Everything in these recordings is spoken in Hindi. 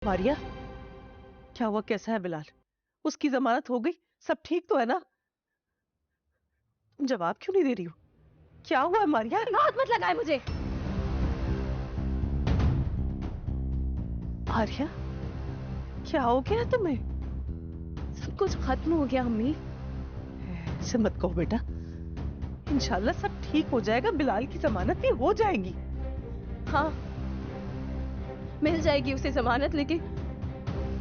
मारिया, क्या हुआ? कैसा है बिलाल? उसकी जमानत हो गई? सब ठीक तो है ना? तुम जवाब क्यों नहीं दे रही हो? क्या हुआ है मारिया? हाथ मत लगाए मुझे। मारिया, क्या हो गया तुम्हें? सब कुछ खत्म हो गया अम्मी। ऐसे मत कहो बेटा, इंशाल्लाह सब ठीक हो जाएगा। बिलाल की जमानत भी हो जाएगी। हाँ, मिल जाएगी उसे जमानत, लेकिन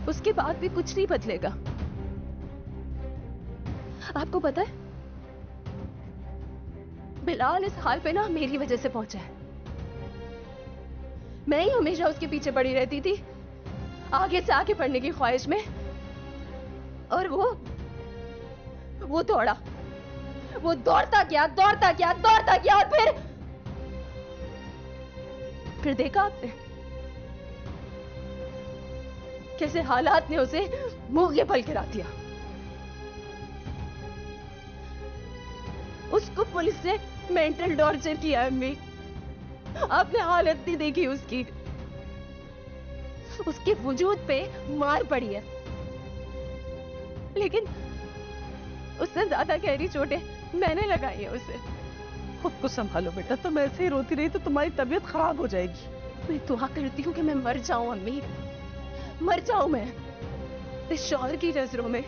उसके बाद भी कुछ नहीं बदलेगा। आपको पता है, बिलाल इस हाल पे ना मेरी वजह से पहुंचा है। मैं ही हमेशा उसके पीछे पड़ी रहती थी, आगे से आगे पढ़ने की ख्वाहिश में, और वो दौड़ा, वो दौड़ता गया, दौड़ता गया, दौड़ता गया, और फिर देखा आपने कैसे हालात ने उसे मुंह के बल गिरा दिया। उसको पुलिस ने मेंटल टॉर्चर किया अम्मी। आपने हालत नहीं देखी उसकी, उसके वजूद पे मार पड़ी है, लेकिन उससे ज्यादा गहरी चोटें मैंने लगाई है उसे। खुद को संभालो बेटा, तुम ऐसे ही रोती रही तो तुम्हारी तबीयत खराब हो जाएगी। मैं दुआ करती हूँ कि मैं मर जाऊं अम्मी, मर जाऊं मैं इस शौहर की नजरों में।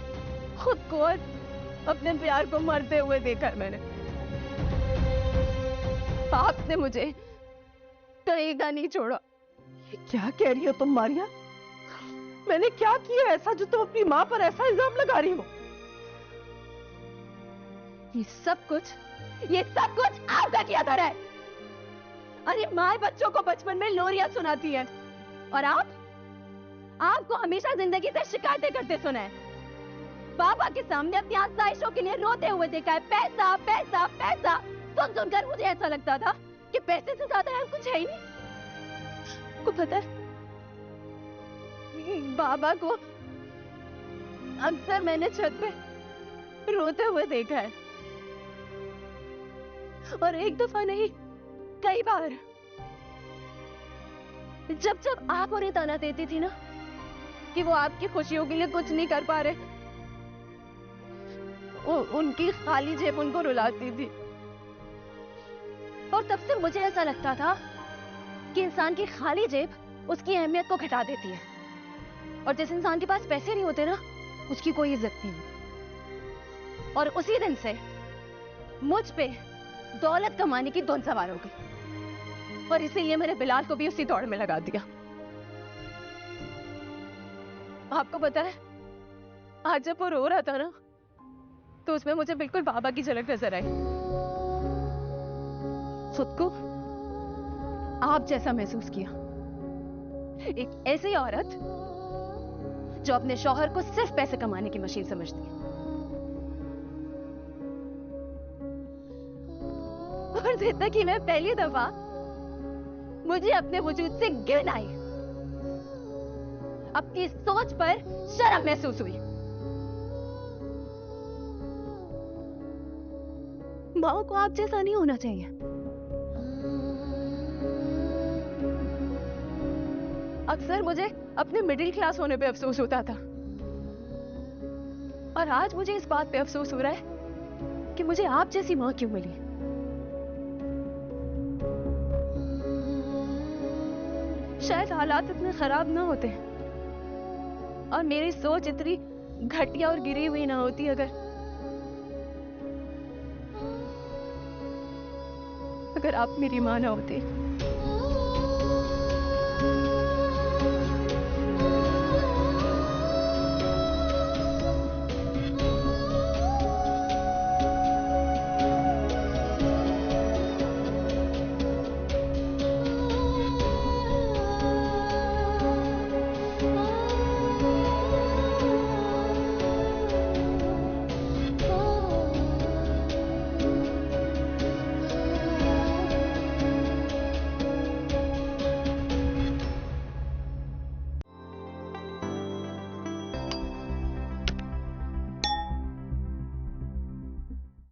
खुद को और अपने प्यार को मरते हुए देखा है मैंने। आपने मुझे कहीं का नहीं छोड़ा। ये क्या कह रही हो तुम मारिया? मैंने क्या किया ऐसा जो तुम अपनी माँ पर ऐसा इल्जाम लगा रही हो? ये सब कुछ आपका किया धरा है। अरे माँ बच्चों को बचपन में लोरियां सुनाती है, और आपको हमेशा जिंदगी से शिकायतें करते सुना है। पापा के सामने अपनी आसाइशों के लिए रोते हुए देखा है, पैसा पैसा पैसा। सुन सुनकर मुझे ऐसा लगता था कि पैसे से ज्यादा और कुछ है ही नहीं। आपको पता है, बाबा को अक्सर मैंने छत पे रोते हुए देखा है, और एक दफा नहीं, कई बार। जब जब आप उन्हें ताना देती थी ना कि वो आपकी खुशियों के लिए कुछ नहीं कर पा रहे, उनकी खाली जेब उनको रुलाती थी। और तब से मुझे ऐसा लगता था कि इंसान की खाली जेब उसकी अहमियत को घटा देती है, और जिस इंसान के पास पैसे नहीं होते ना, उसकी कोई इज्जत नहीं होती। और उसी दिन से मुझ पे दौलत कमाने की धुन सवार हो गई, और इसीलिए मैंने बिलाल को भी उसी दौड़ में लगा दिया। आपको पता है, आज जब वो रो रहा था ना, तो उसमें मुझे बिल्कुल बाबा की झलक नजर आई। खुद को आप जैसा महसूस किया, एक ऐसी औरत जो अपने शौहर को सिर्फ पैसे कमाने की मशीन समझती है। और जितना कि मैं पहली दफा मुझे अपने वजूद से घिन आई, अपनी सोच पर शर्म महसूस हुई। माँ को आप जैसा नहीं होना चाहिए। अक्सर मुझे अपने मिडिल क्लास होने पे अफसोस होता था, और आज मुझे इस बात पे अफसोस हो रहा है कि मुझे आप जैसी माँ क्यों मिली। शायद हालात इतने खराब ना होते, और मेरी सोच इतनी घटिया और गिरी हुई ना होती अगर आप मेरी माँ ना होती।